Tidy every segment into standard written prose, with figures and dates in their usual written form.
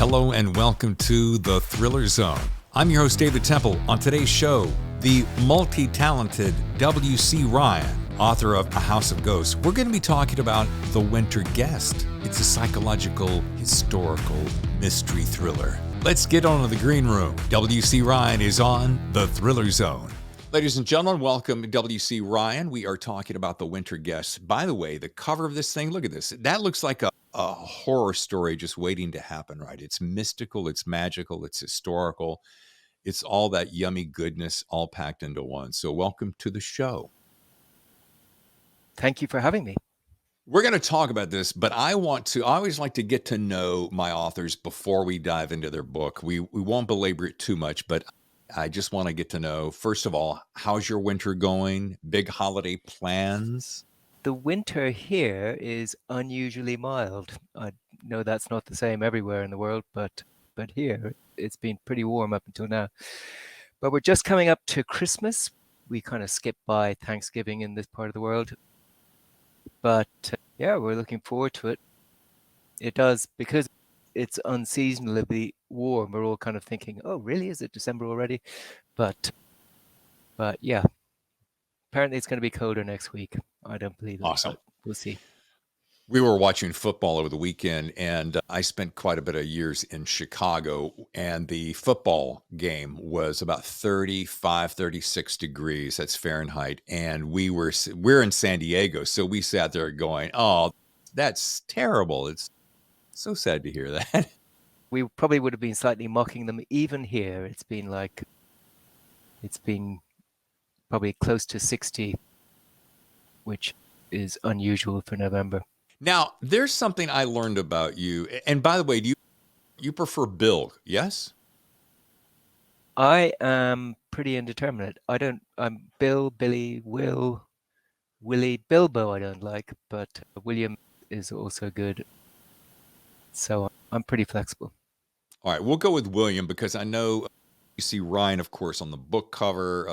Hello and welcome to The Thriller Zone. I'm your host, David Temple. On today's show, the multi-talented W.C. Ryan, author of A House of Ghosts. We're going to be talking about The Winter Guest. It's a psychological, historical mystery thriller. Let's get on to the green room. W.C. Ryan is on The Thriller Zone. Ladies and gentlemen, welcome to W.C. Ryan. We are talking about The Winter Guest. By the way, the cover of this thing, look at this. That looks like a horror story just waiting to happen, right? It's mystical, it's magical, it's historical. It's all that yummy goodness all packed into one. So welcome to the show. Thank you for having me. We're going to talk about this, but I always like to get to know my authors before we dive into their book. We won't belabor it too much, but I just want to get to know, first of all, how's your winter going? Big holiday plans? The winter here is unusually mild. I know that's not the same everywhere in the world, but here it's been pretty warm up until now. But we're just coming up to Christmas. We kind of skip by Thanksgiving in this part of the world. But yeah, we're looking forward to it. It does, because it's unseasonably warm. We're all kind of thinking, oh, really? Is it December already? But yeah, apparently it's going to be colder next week. I don't believe it. Awesome. We'll see. We were watching football over the weekend, and I spent quite a bit of years in Chicago, and the football game was about 35, 36 degrees. That's Fahrenheit. And we're in San Diego, so we sat there going, oh, that's terrible. It's so sad to hear that. We probably would have been slightly mocking them even here. It's been probably close to 60, which is unusual for November. Now, there's something I learned about you. And by the way, do you prefer Bill? Yes? I am pretty indeterminate. I'm Bill, Billy, Will, Willie, Bilbo I don't like, but William is also good. So I'm pretty flexible. All right, we'll go with William because I know you see Ryan, of course, on the book cover,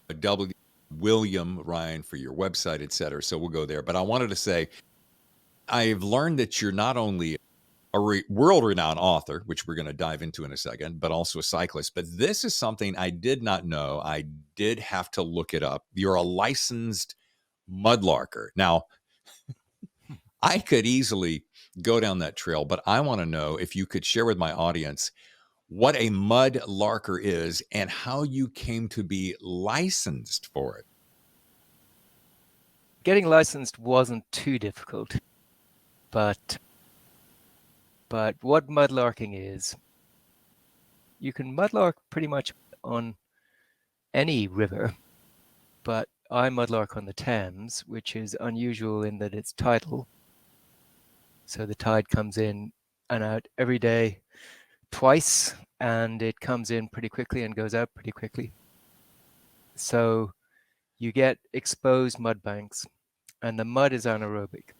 William Ryan for your website, et cetera. So we'll go there. But I wanted to say, I've learned that you're not only a world-renowned author, which we're going to dive into in a second, but also a cyclist. But this is something I did not know. I did have to look it up. You're a licensed mudlarker. Now, I could easily go down that trail, but I want to know if you could share with my audience what a mudlarker is and how you came to be licensed for it. Getting licensed wasn't too difficult. But what mudlarking is, you can mudlark pretty much on any river, but I mudlark on the Thames, which is unusual in that it's tidal. So the tide comes in and out every day twice, and it comes in pretty quickly and goes out pretty quickly. So you get exposed mud banks, and the mud is anaerobic.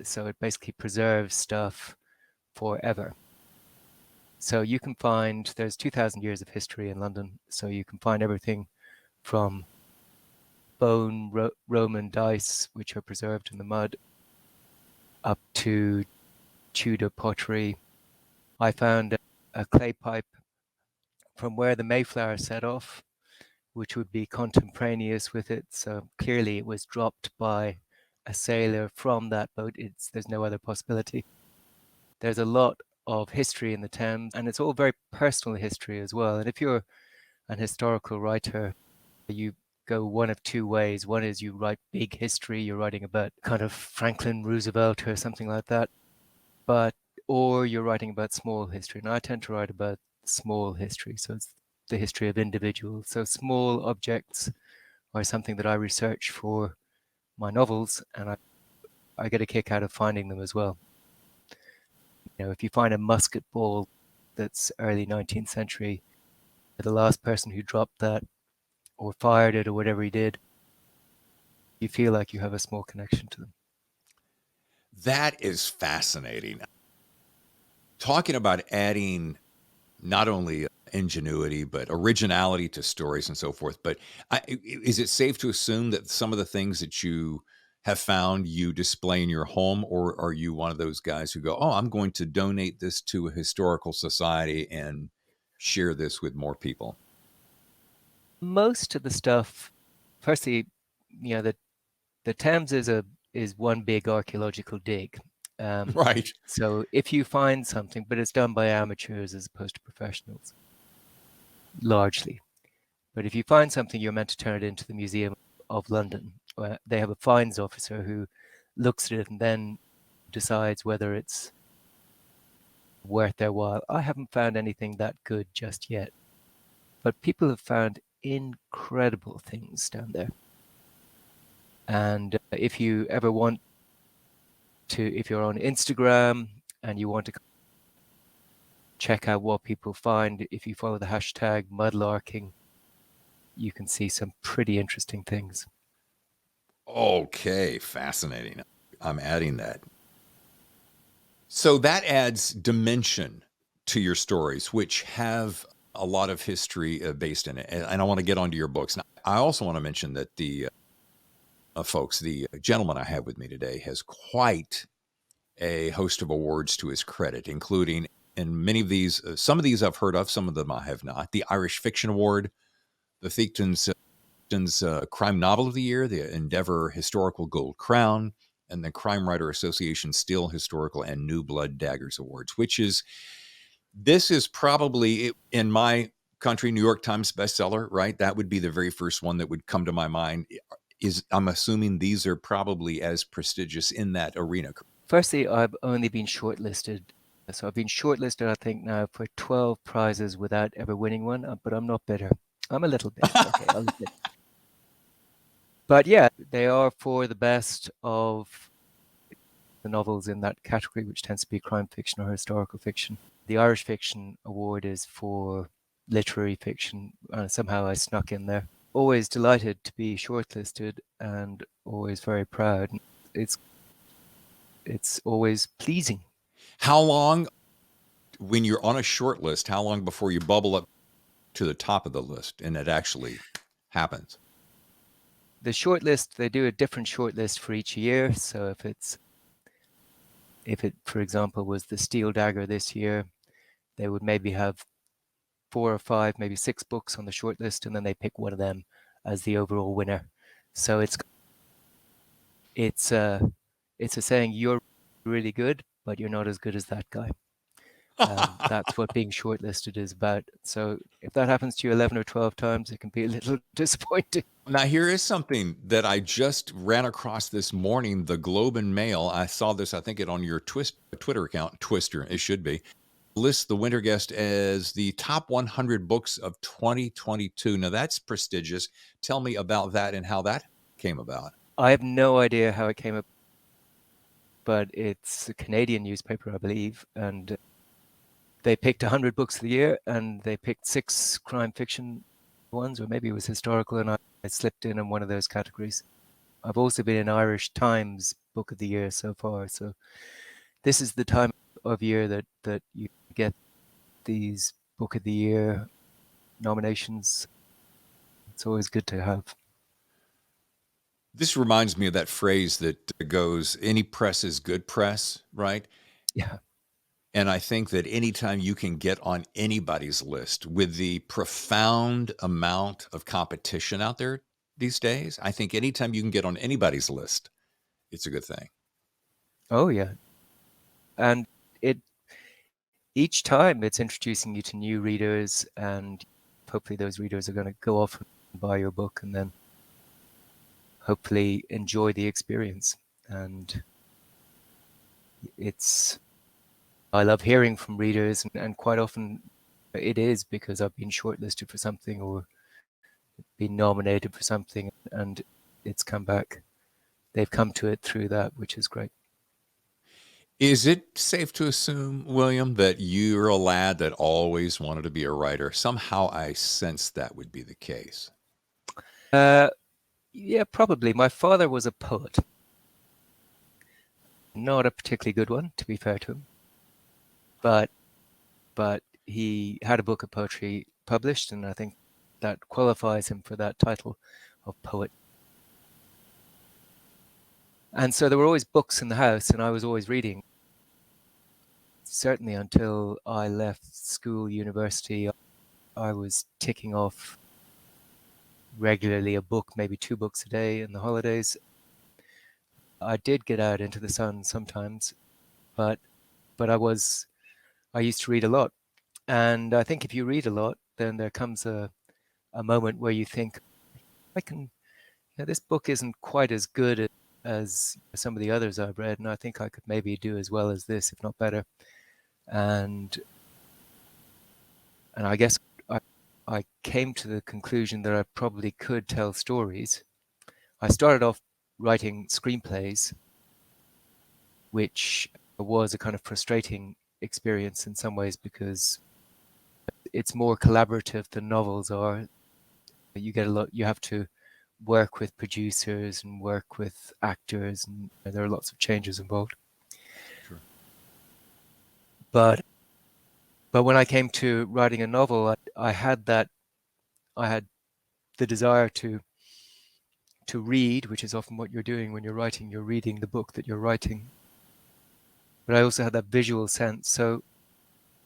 So it basically preserves stuff forever. So you can find, there's 2,000 years of history in London. So you can find everything from bone Roman dice, which are preserved in the mud, up to Tudor pottery. I found a clay pipe from where the Mayflower set off, which would be contemporaneous with it. So clearly it was dropped by a sailor from that boat. There's no other possibility. There's a lot of history in the Thames, and it's all very personal history as well. And if you're an historical writer, you go one of two ways. One is you write big history, you're writing about kind of Franklin Roosevelt or something like that, or you're writing about small history. And I tend to write about small history, so it's the history of individuals. So small objects are something that I research for my novels, and I get a kick out of finding them as well. You know, if you find a musket ball that's early 19th century, the last person who dropped that or fired it or whatever he did, you feel like you have a small connection to them. That is fascinating. Talking about adding not only ingenuity, but originality to stories and so forth. But is it safe to assume that some of the things that you have found you display in your home, or are you one of those guys who go, oh, I'm going to donate this to a historical society and share this with more people? Most of the stuff, firstly, the Thames is one big archaeological dig. Right. So if you find something, but it's done by amateurs as opposed to professionals, largely. But if you find something, you're meant to turn it into the Museum of London. They have a fines officer who looks at it and then decides whether it's worth their while. I haven't found anything that good just yet, but people have found incredible things down there. And if you ever want to, if you're on Instagram and you want to check out what people find, if you follow the hashtag mudlarking, you can see some pretty interesting things. Okay, fascinating. I'm adding that. So that adds dimension to your stories, which have a lot of history based in it. And I want to get onto your books. Now, I also want to mention that the folks, the gentleman I have with me today has quite a host of awards to his credit, including, and many of these, some of these I've heard of, some of them I have not. The Irish Fiction Award, the Theachton's Crime Novel of the Year, the Endeavor Historical Gold Crown, and the Crime Writer Association Steel Historical and New Blood Daggers Awards, this is probably, in my country, New York Times bestseller, right? That would be the very first one that would come to my mind. I'm assuming these are probably as prestigious in that arena. Firstly, I've only been shortlisted. So I've been shortlisted, I think, now for 12 prizes without ever winning one, but I'm not bitter. I'm a little bit. Okay, I'll admit. But yeah, they are for the best of the novels in that category, which tends to be crime fiction or historical fiction. The Irish Fiction Award is for literary fiction. Somehow I snuck in there. Always delighted to be shortlisted and always very proud. It's always pleasing. How long, when you're on a short list, how long before you bubble up to the top of the list and it actually happens? The shortlist, they do a different shortlist for each year. So if it, for example, was the Steel Dagger this year, they would maybe have 4 or 5, maybe 6 books on the shortlist, and then they pick one of them as the overall winner. So it's a saying, you're really good, but you're not as good as that guy. That's what being shortlisted is about. So if that happens to you 11 or 12 times, it can be a little disappointing. Now, here is something that I just ran across this morning. The Globe and Mail, I saw this, I think it on your Twitter account, Twister, it should be, lists The Winter Guest as the top 100 books of 2022. Now, that's prestigious. Tell me about that and how that came about. I have no idea how it came up, but it's a Canadian newspaper, I believe, and they picked 100 books of the year, and they picked 6 crime fiction ones, or maybe it was historical, and I slipped in one of those categories. I've also been in Irish Times Book of the Year so far, so this is the time of year that you get these Book of the Year nominations. It's always good to have. This reminds me of that phrase that goes, any press is good press, right? Yeah. And I think that anytime you can get on anybody's list with the profound amount of competition out there these days, I think anytime you can get on anybody's list, it's a good thing. Oh, yeah. And each time it's introducing you to new readers, and hopefully those readers are going to go off and buy your book and then hopefully enjoy the experience. And I love hearing from readers, and quite often it is because I've been shortlisted for something or been nominated for something, and it's come back. They've come to it through that, which is great. Is it safe to assume, William, that you're a lad that always wanted to be a writer? Somehow I sense that would be the case. Yeah, probably. My father was a poet. Not a particularly good one, to be fair to him. But he had a book of poetry published, and I think that qualifies him for that title of poet. And so there were always books in the house, and I was always reading. Certainly until I left school, university, I was ticking off regularly a book, maybe 2 books a day in the holidays. I did get out into the sun sometimes, but I used to read a lot. And I think if you read a lot, then there comes a moment where you think, I can, this book isn't quite as good as some of the others I've read, and I think I could maybe do as well as this, if not better. And I guess I, I came to the conclusion that I probably could tell stories. I started off writing screenplays, which was a kind of frustrating experience in some ways because it's more collaborative than novels are. You get a lot, you have to work with producers and work with actors, and there are lots of changes involved. Sure. But when I came to writing a novel, I had the desire to read, which is often what you're doing when you're writing. You're reading the book that you're writing. But I also had that visual sense. So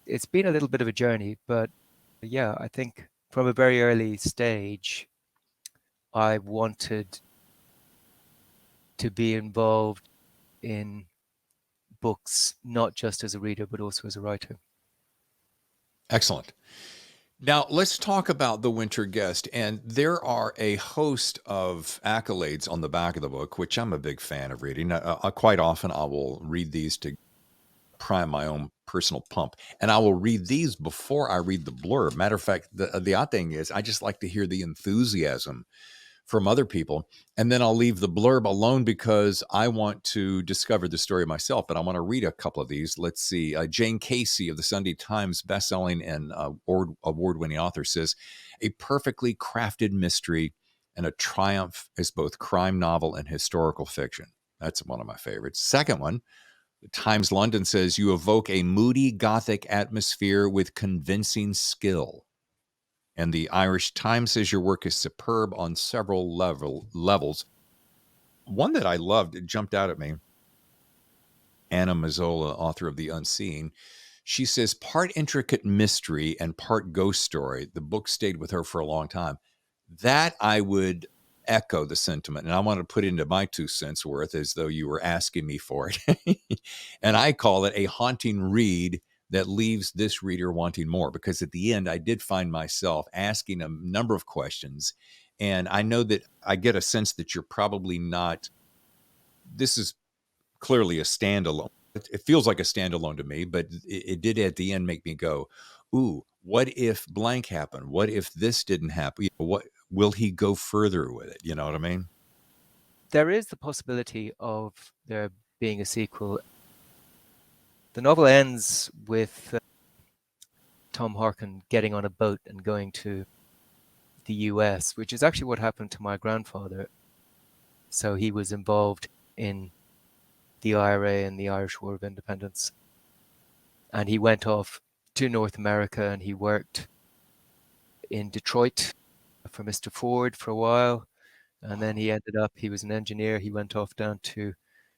it's been a little bit of a journey, but yeah, I think from a very early stage, I wanted to be involved in books, not just as a reader, but also as a writer. Excellent. Now, let's talk about The Winter Guest. And there are a host of accolades on the back of the book, which I'm a big fan of reading. Quite often, I will read these to prime my own personal pump. And I will read these before I read the blurb. Matter of fact, the odd thing is I just like to hear the enthusiasm from other people. And then I'll leave the blurb alone because I want to discover the story myself. But I want to read a couple of these. Let's see. Jane Casey of the Sunday Times bestselling and award-winning author says, a perfectly crafted mystery and a triumph as both crime novel and historical fiction. That's one of my favorites. Second one, Times London says, you evoke a moody Gothic atmosphere with convincing skill. And the Irish Times says your work is superb on several levels. One that I loved, it jumped out at me, Anna Mazzola, author of The Unseeing, she says, part intricate mystery and part ghost story. The book stayed with her for a long time. That I would echo the sentiment, and I want to put into my 2 cents worth as though you were asking me for it. And I call it a haunting read that leaves this reader wanting more, because at the end, I did find myself asking a number of questions. And I know that I get a sense that you're probably not, this is clearly a standalone. It feels like a standalone to me, but it did at the end make me go, ooh, what if blank happened? What if this didn't happen? What will he go further with it? You know what I mean? There is the possibility of there being a sequel. The novel ends with Tom Harkin getting on a boat and going to the US, which is actually what happened to my grandfather. So he was involved in the IRA and the Irish War of Independence. And he went off to North America and he worked in Detroit for Mr. Ford for a while. And then he was an engineer. He went off down to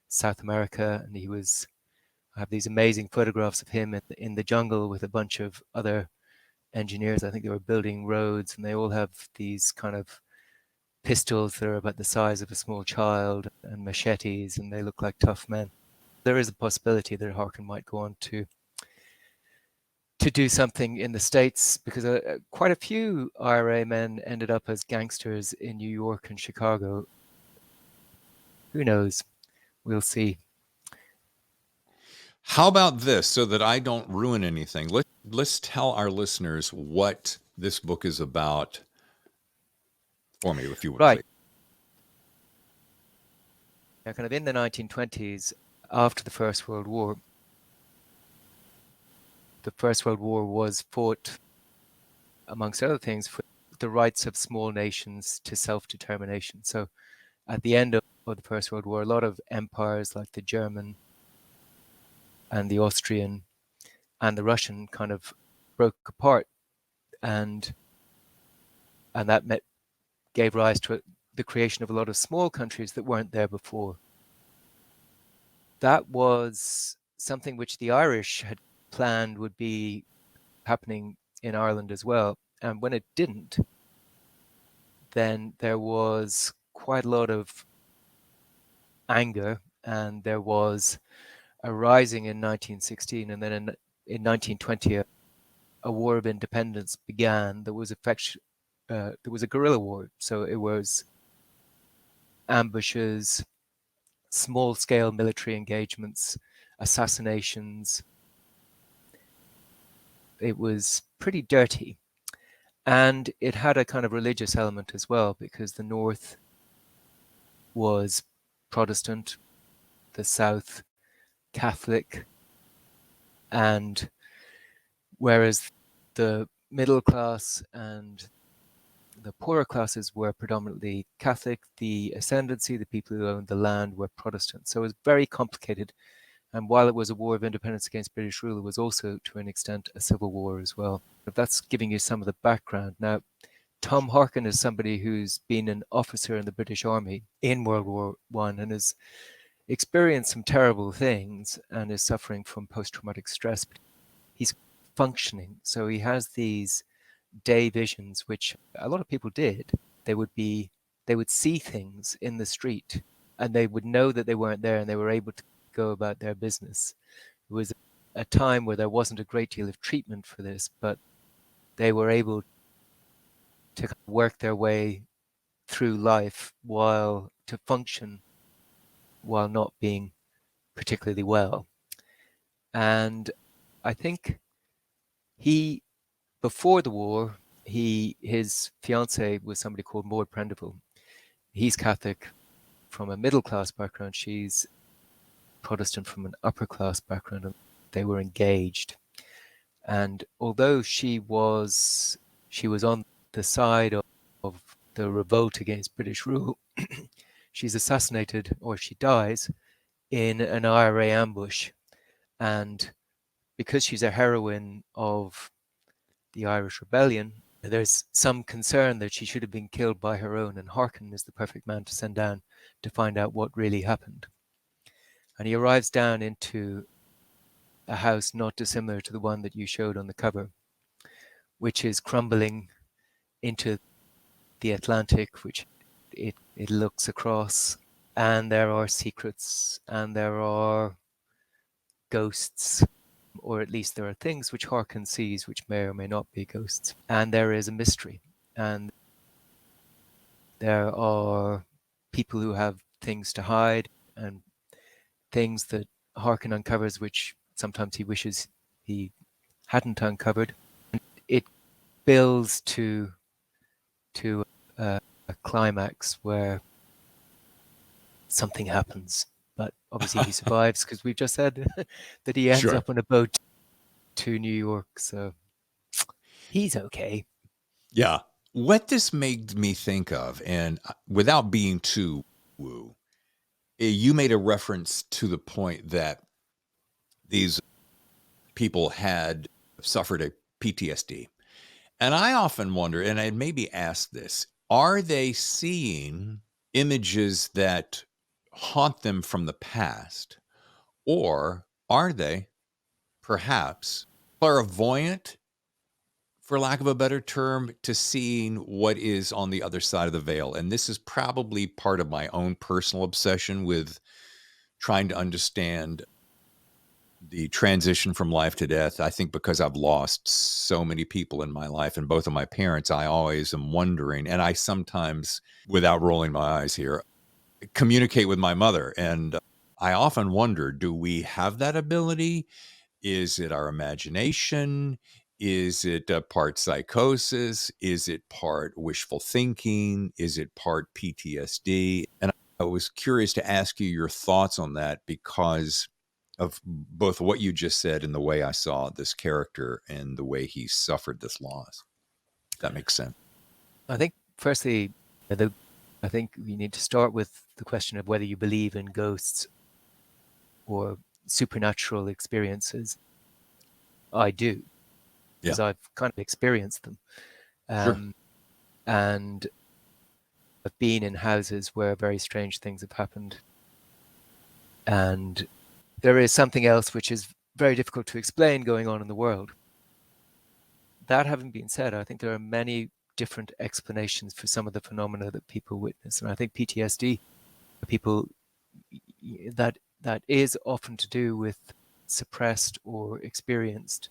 South America, and I have these amazing photographs of him in the jungle with a bunch of other engineers. I think they were building roads, and they all have these kind of pistols that are about the size of a small child and machetes, and they look like tough men. There is a possibility that Harkin might go on to do something in the States, because quite a few IRA men ended up as gangsters in New York and Chicago. Who knows? We'll see. How about this, so that I don't ruin anything? Let's tell our listeners what this book is about for me, if you would, Right. please. Now, kind of in the 1920s, after the First World War, the First World War was fought, amongst other things, for the rights of small nations to self-determination. So at the end of the First World War, a lot of empires like the German and the Austrian and the Russian kind of broke apart, and that gave rise to the creation of a lot of small countries that weren't there before. that was something which the Irish had planned would be happening in Ireland as well. And when it didn't, then there was quite a lot of anger, and there was a rising in 1916, and then in 1920 a war of independence began. There was a guerrilla war, so it was ambushes, small-scale military engagements, assassinations. It was pretty dirty, and it had a kind of religious element as well, because the North was Protestant, the South Catholic, and whereas the middle class and the poorer classes were predominantly Catholic, the ascendancy, the people who owned the land, were Protestant. So it was very complicated. And while it was a war of independence against British rule, it was also, to an extent, a civil war as well. But that's giving you some of the background. Now, Tom Harkin is somebody who's been an officer in the British Army in World War One and has experienced some terrible things and is suffering from post-traumatic stress. But he's functioning, so he has these day visions, which a lot of people did. They would see things in the street, and they would know that they weren't there, and they were able to go about their business. It was a time where there wasn't a great deal of treatment for this, but they were able to work their way through life to function while not being particularly well. And I think before the war, his fiancée was somebody called Maud Prendeville. He's Catholic from a middle class background. She's Protestant from an upper class background, and they were engaged. And although she was on the side of the revolt against British rule, she's assassinated, or she dies, in an IRA ambush. And because she's a heroine of the Irish Rebellion, there's some concern that she should have been killed by her own, and Harkin is the perfect man to send down to find out what really happened. And he arrives down into a house not dissimilar to the one that you showed on the cover, which is crumbling into the Atlantic, which it looks across, and there are secrets, and there are ghosts, or at least there are things which Harkin sees which may or may not be ghosts. And there is a mystery, and there are people who have things to hide, and things that Harkin uncovers which sometimes he wishes he hadn't uncovered. And it builds to a climax where something happens, but obviously he survives, because we've just said that he ends up on a boat to New York, so he's okay. Yeah. What this made me think of, and without being too woo, you made a reference to the point that these people had suffered a PTSD. And I often wonder, and I maybe ask this, are they seeing images that haunt them from the past? Or are they perhaps clairvoyant, for lack of a better term, to seeing what is on the other side of the veil? And this is probably part of my own personal obsession with trying to understand the transition from life to death. I think because I've lost so many people in my life and both of my parents, I always am wondering, and I sometimes, without rolling my eyes here, communicate with my mother. And I often wonder, do we have that ability? Is it our imagination? Is it part psychosis? Is it part wishful thinking? Is it part PTSD? And I was curious to ask you your thoughts on that because of both what you just said and the way I saw this character and the way he suffered this loss. That makes sense. I think, firstly, I think we need to start with the question of whether you believe in ghosts or supernatural experiences. I do, because I've kind of experienced them. And I've been in houses where very strange things have happened. And there is something else which is very difficult to explain going on in the world. That having been said, I think there are many different explanations for some of the phenomena that people witness. And I think PTSD, people, that is often to do with suppressed or experienced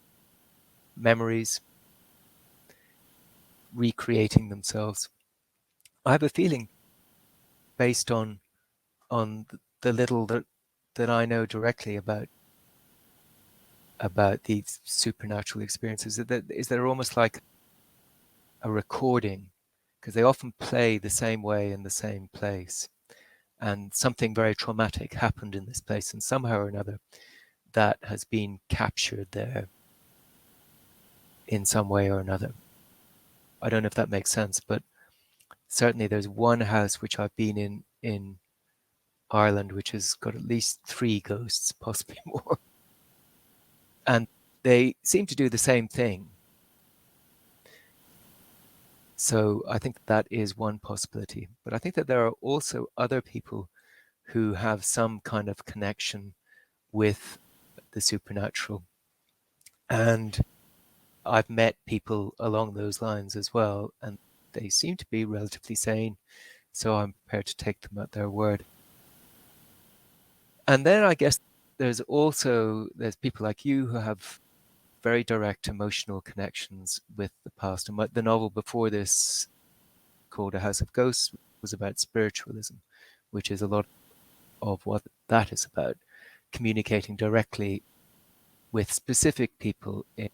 memories recreating themselves. I have a feeling, based on the little that I know directly about these supernatural experiences, is they're almost like a recording, because they often play the same way in the same place, and something very traumatic happened in this place, and somehow or another that has been captured there in some way or another. I don't know if that makes sense, but certainly there's one house which I've been in Ireland, which has got at least 3 ghosts, possibly more, and they seem to do the same thing. So I think that is one possibility. But I think that there are also other people who have some kind of connection with the supernatural. And I've met people along those lines as well, and they seem to be relatively sane. So I'm prepared to take them at their word. And then I guess there's people like you who have very direct emotional connections with the past. And the novel before this, called A House of Ghosts, was about spiritualism, which is a lot of what that is about, communicating directly with specific people. It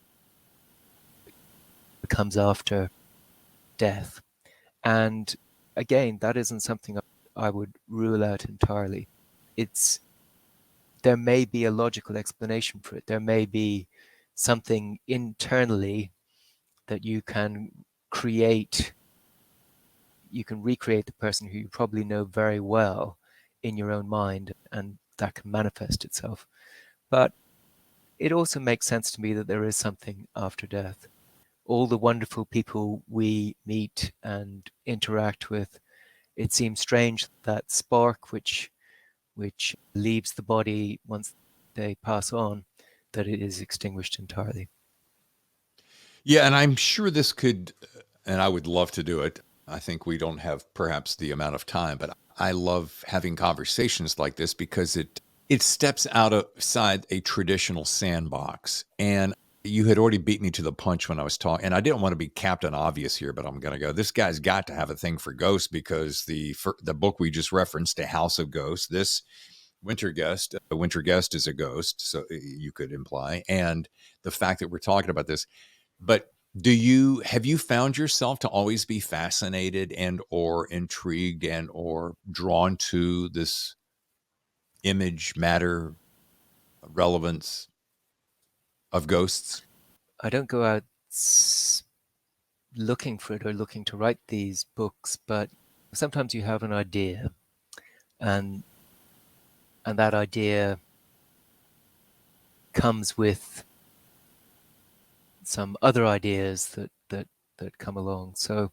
comes after death. And again, that isn't something I would rule out entirely. There may be a logical explanation for it. There may be something internally that you can create. You can recreate the person who you probably know very well in your own mind, and that can manifest itself. But it also makes sense to me that there is something after death. All the wonderful people we meet and interact with, it seems strange that spark which leaves the body once they pass on, that it is extinguished entirely. Yeah, and I'm sure this could, and I would love to do it. I think we don't have perhaps the amount of time, but I love having conversations like this because it steps outside a traditional sandbox. And you had already beat me to the punch when I was talking, and I didn't want to be Captain Obvious here, but I'm going to go. This guy's got to have a thing for ghosts because the book we just referenced, A House of Ghosts, this a winter guest is a ghost, so you could imply, and the fact that we're talking about this. But have you found yourself to always be fascinated and or intrigued and or drawn to this image, matter, relevance of ghosts? I don't go out looking for it or looking to write these books, but sometimes you have an idea, and that idea comes with some other ideas that come along. So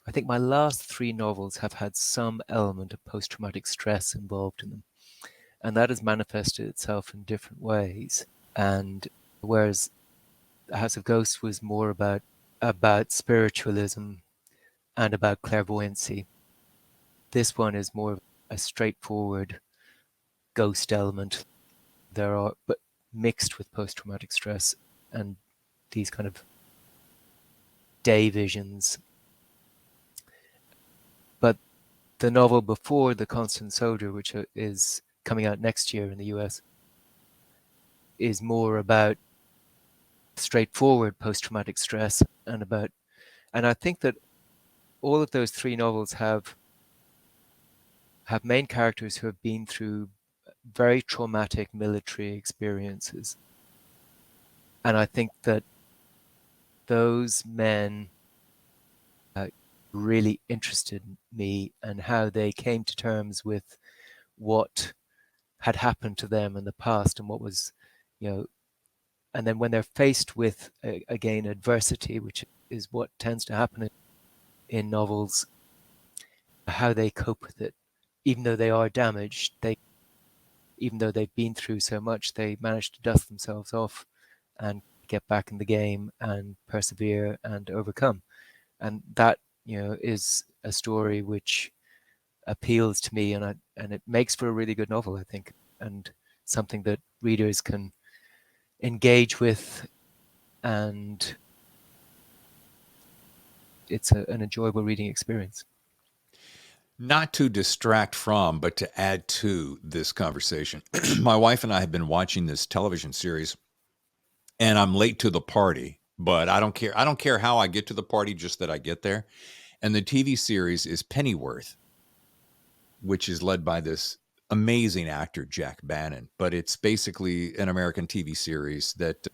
I think my last 3 novels have had some element of post-traumatic stress involved in them, and that has manifested itself in different ways. And whereas The House of Ghosts was more about spiritualism and about clairvoyancy, this one is more a straightforward ghost element. But mixed with post-traumatic stress and these kind of day visions. But the novel before, The Constant Soldier, which is coming out next year in the US, is more about straightforward post-traumatic stress and I think that all of those 3 novels have main characters who have been through very traumatic military experiences. And I think that those men really interested me, and how they came to terms with what had happened to them in the past and what was, and then when they're faced with, again, adversity, which is what tends to happen in novels, how they cope with it. Even though they are damaged, even though they've been through so much, they manage to dust themselves off and get back in the game and persevere and overcome. And that, is a story which appeals to me, and it makes for a really good novel, I think, and something that readers can engage with, and it's an enjoyable reading experience. Not to distract from, but to add to this conversation, my wife and I have been watching this television series, and I'm late to the party, but I don't care. I don't care how I get to the party, just that I get there. And the TV series is Pennyworth, which is led by this amazing actor, Jack Bannon. But it's basically an American TV series that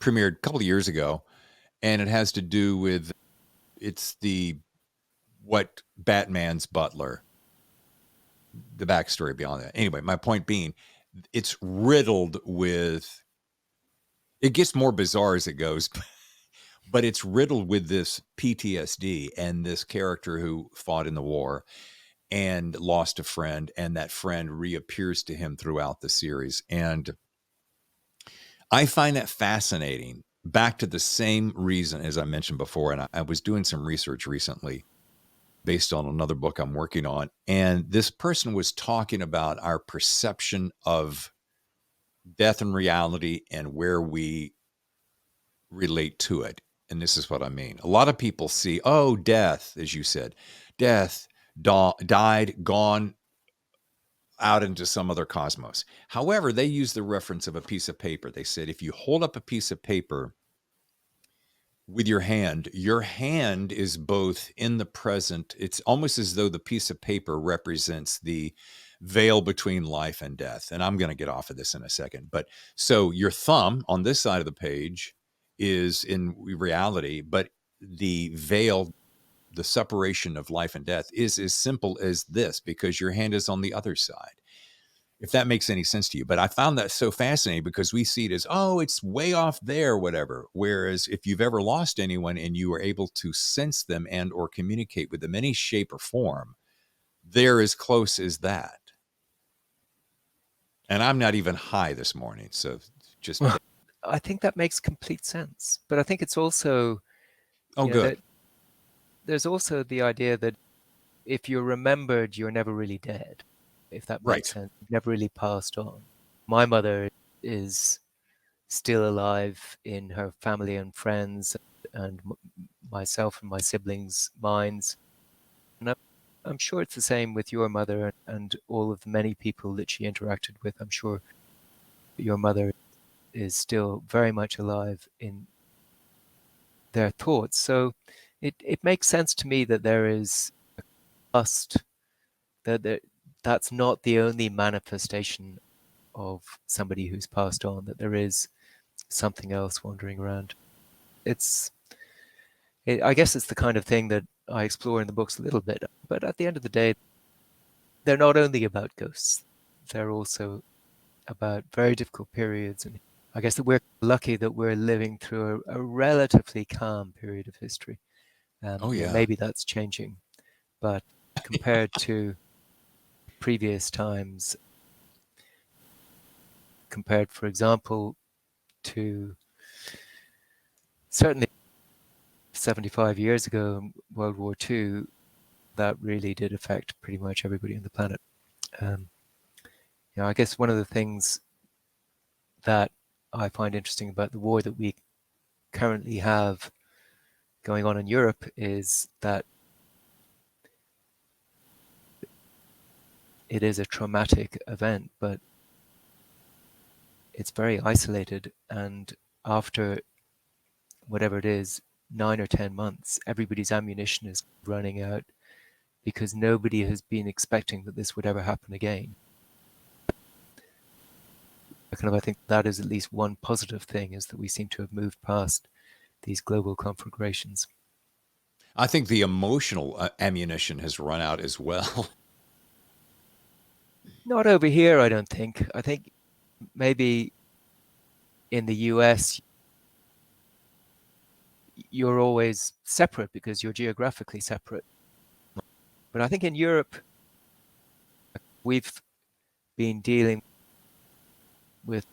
premiered a couple of years ago, and it has to do with it's the what Batman's butler, the backstory beyond that. Anyway, my point being, it's riddled with. It gets more bizarre as it goes, but it's riddled with this PTSD and this character who fought in the war and lost a friend, and that friend reappears to him throughout the series. And I find that fascinating, back to the same reason as I mentioned before. And I was doing some research recently based on another book I'm working on. And this person was talking about our perception of death and reality and where we relate to it. And this is what I mean. A lot of people see, oh, death, as you said, death, died, gone out into some other cosmos. However, they use the reference of a piece of paper. They said, if you hold up a piece of paper with your hand is both in the present. It's almost as though the piece of paper represents the veil between life and death. And I'm going to get off of this in a second. But so your thumb on this side of the page is in reality, but the veil, the separation of life and death is as simple as this, because your hand is on the other side, if that makes any sense to you. But I found that so fascinating because we see it as, oh, it's way off there, whatever. Whereas if you've ever lost anyone and you were able to sense them and or communicate with them in any shape or form, they're as close as that. And I'm not even high this morning, so just. Well, I think that makes complete sense. But I think it's also, good. There's also the idea that if you're remembered, you're never really dead, if that makes sense. You've never really passed on. My mother is still alive in her family and friends and myself and my siblings' minds. And I'm sure it's the same with your mother and all of the many people that she interacted with. I'm sure your mother is still very much alive in their thoughts. So it makes sense to me that there is a trust that's not the only manifestation of somebody who's passed on, that there is something else wandering around. I guess it's the kind of thing that I explore in the books a little bit, but at the end of the day, they're not only about ghosts, they're also about very difficult periods. And I guess that we're lucky that we're living through a relatively calm period of history. Maybe that's changing, but compared to previous times, compared, for example, to certainly 75 years ago in World War II, that really did affect pretty much everybody on the planet. I guess one of the things that I find interesting about the war that we currently have going on in Europe is that it is a traumatic event, but it's very isolated. And after whatever it is, 9 or 10 months, everybody's ammunition is running out because nobody has been expecting that this would ever happen again. I think that is at least one positive thing, is that we seem to have moved past these global conflagrations. I think the emotional ammunition has run out as well. Not over here, I don't think. I think maybe in the US, you're always separate because you're geographically separate. But I think in Europe, we've been dealing with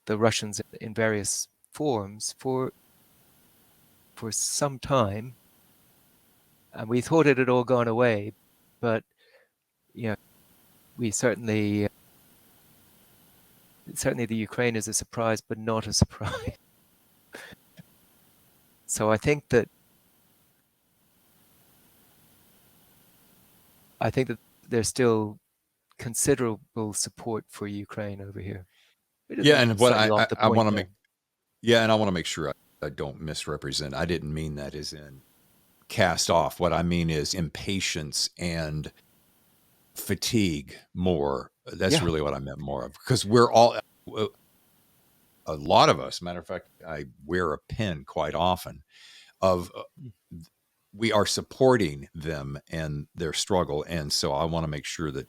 the Russians in various forms for some time, and we thought it had all gone away, but we certainly the Ukraine is a surprise, but not a surprise. So I think that there's still considerable support for Ukraine over here. Yeah, and what Slightly off the I point want to there. make, yeah, and I want to make sure I don't misrepresent. I didn't mean that as in cast off. What I mean is impatience and fatigue more. That's Yeah. really what I meant more of, because we're all, a lot of us, matter of fact, I wear a pin quite often of we are supporting them and their struggle. And so I want to make sure that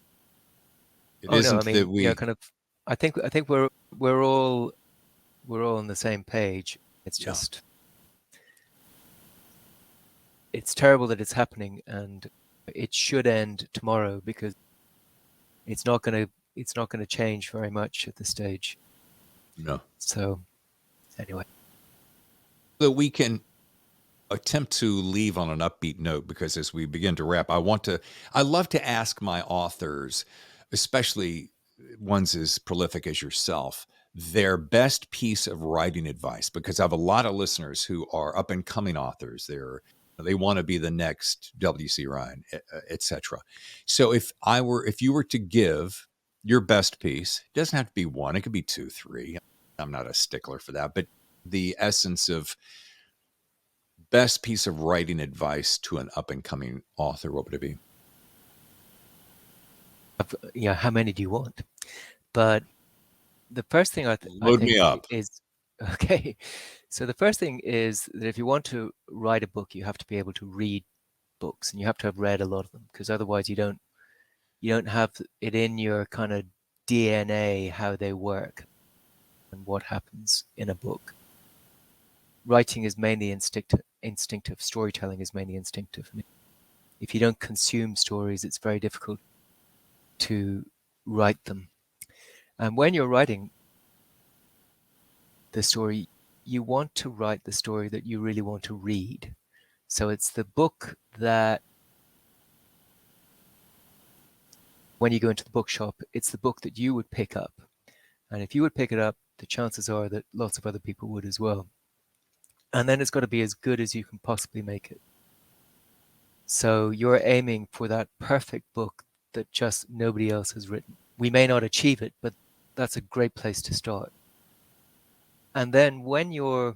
it Oh no, I isn't that mean, we, kind of. I think we're all on the same page. It's yeah, just it's terrible that it's happening, and it should end tomorrow because it's not going to change very much at this stage. no, So anyway, that we can attempt to leave on an upbeat note, because as we begin to wrap, I love to ask my authors, especially ones as prolific as yourself, their best piece of writing advice, because I have a lot of listeners who are up and coming authors. They want to be the next W.C. Ryan, etc. So if you were to give your best piece, it doesn't have to be one, it could be two, three. I'm not a stickler for that, but the essence of best piece of writing advice to an up and coming author, what would it be? how many do you want? But the first thing I Load me think up. is okay. So the first thing is that if you want to write a book, you have to be able to read books, and you have to have read a lot of them, because otherwise you don't have it in your kind of DNA how they work and what happens in a book. Writing is mainly instinctive. Storytelling is mainly instinctive. If you don't consume stories, it's very difficult to write them. And when you're writing the story, you want to write the story that you really want to read. So it's the book that, when you go into the bookshop, it's the book that you would pick up. And if you would pick it up, the chances are that lots of other people would as well. And then it's got to be as good as you can possibly make it. So you're aiming for that perfect book that just nobody else has written. We may not achieve it, but that's a great place to start. And then when you're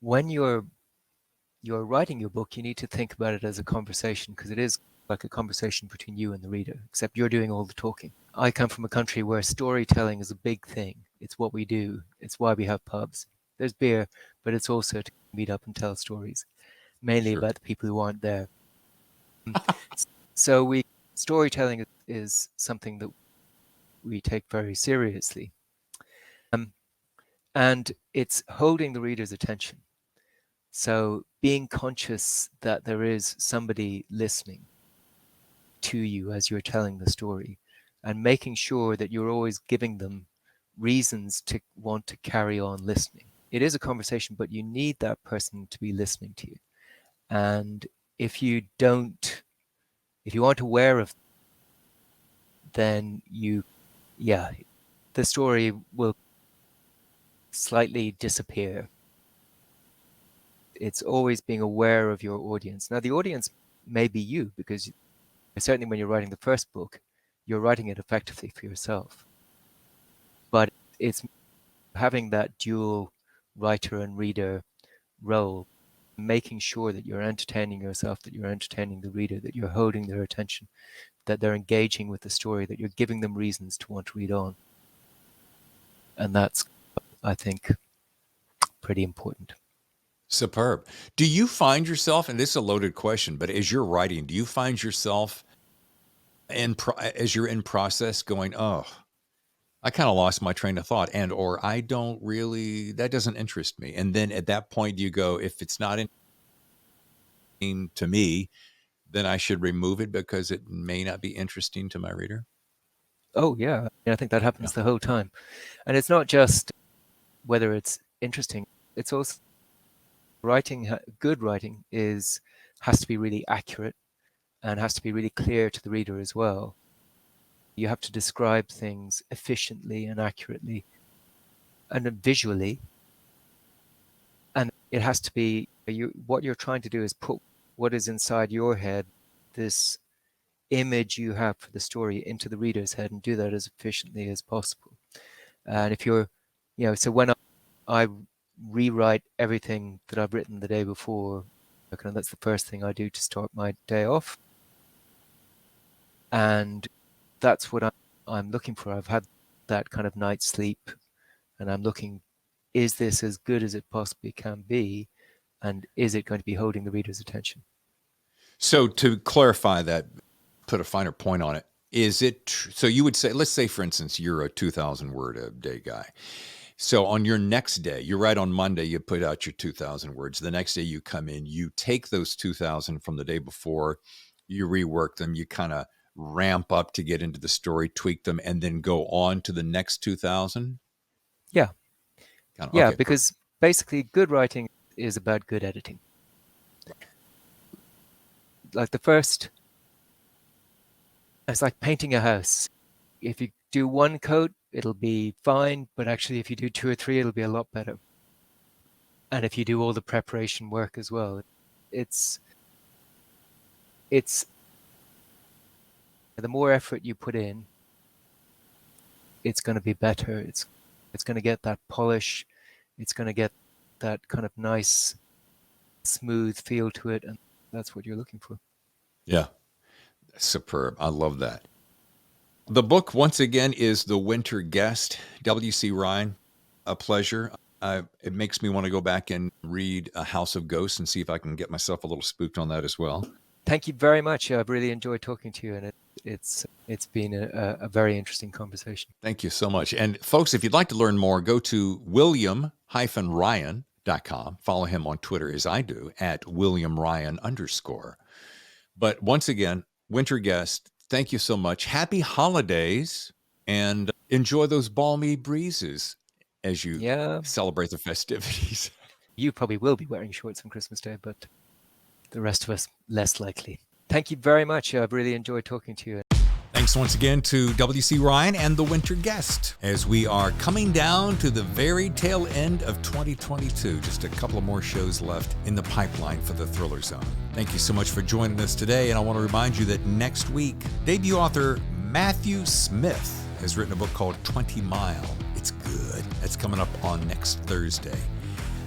writing your book, you need to think about it as a conversation, because it is like a conversation between you and the reader, except you're doing all the talking. I come from a country where storytelling is a big thing. It's what we do. It's why we have pubs. There's beer, but it's also to meet up and tell stories, mainly about the people who aren't there. So storytelling is something that we take very seriously. And it's holding the reader's attention. So being conscious that there is somebody listening to you as you're telling the story, and making sure that you're always giving them reasons to want to carry on listening. It is a conversation, but you need that person to be listening to you. And if you aren't aware of, then the story will slightly disappear. It's always being aware of your audience. Now, the audience may be you, because certainly when you're writing the first book, you're writing it effectively for yourself. But it's having that dual writer and reader role, making sure that you're entertaining yourself, that you're entertaining the reader, that you're holding their attention, that they're engaging with the story, that you're giving them reasons to want to read on. And that's, I think, pretty important. Superb. Do you find yourself, and this is a loaded question, but as you're writing, do you find yourself as you're in process going, oh, I kind of lost my train of thought, and or that doesn't interest me. And then at that point, do you go, if it's not interesting to me, then I should remove it because it may not be interesting to my reader? Oh, yeah. I think that happens the whole time. And it's not just whether it's interesting, it's also writing. Good writing has to be really accurate and has to be really clear to the reader as well. You have to describe things efficiently and accurately and visually. And it has to be, what you're trying to do is put what is inside your head, this image you have for the story, into the reader's head, and do that as efficiently as possible. And if you're, so when I rewrite everything that I've written the day before, that's the first thing I do to start my day off. And that's what I'm looking for. I've had that kind of night's sleep, and I'm looking, is this as good as it possibly can be? And is it going to be holding the reader's attention? So to clarify that, put a finer point on it, is it, so you would say, let's say, for instance, you're a 2,000 word a day guy. So on your next day, you're right, on Monday, you put out your 2,000 words. The next day you come in, you take those 2,000 from the day before, you rework them, you kind of ramp up to get into the story, tweak them, and then go on to the next 2,000? Yeah. Yeah, okay, because basically good writing is about good editing. Like it's like painting a house. If you do one coat, it'll be fine, but actually if you do 2 or 3, it'll be a lot better. And if you do all the preparation work as well, it's the more effort you put in, it's going to be better. It's going to get that polish. It's going to get that kind of nice, smooth feel to it, and that's what you're looking for. Yeah, superb. I love that. The book, once again, is The Winter Guest, W.C. Ryan. A pleasure. It makes me want to go back and read A House of Ghosts and see if I can get myself a little spooked on that as well. Thank you very much. I've really enjoyed talking to you, and it's been a very interesting conversation. Thank you so much. And folks, if you'd like to learn more, go to william-ryan.com. Follow him on Twitter, as I do, at @WilliamRyan_. But once again, Winter Guest, thank you so much. Happy holidays, and enjoy those balmy breezes as you celebrate the festivities. You probably will be wearing shorts on Christmas Day, but the rest of us, less likely. Thank you very much. I've really enjoyed talking to you. Thanks once again to W.C. Ryan and The Winter Guest, as we are coming down to the very tail end of 2022. Just a couple of more shows left in the pipeline for the Thriller Zone. Thank you so much for joining us today, and I want to remind you that next week, debut author Matthew Smith has written a book called 20 Mile. It's good. That's coming up on next Thursday.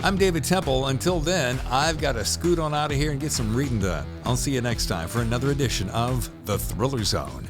I'm David Temple. Until then, I've got to scoot on out of here and get some reading done. I'll see you next time for another edition of The Thriller Zone.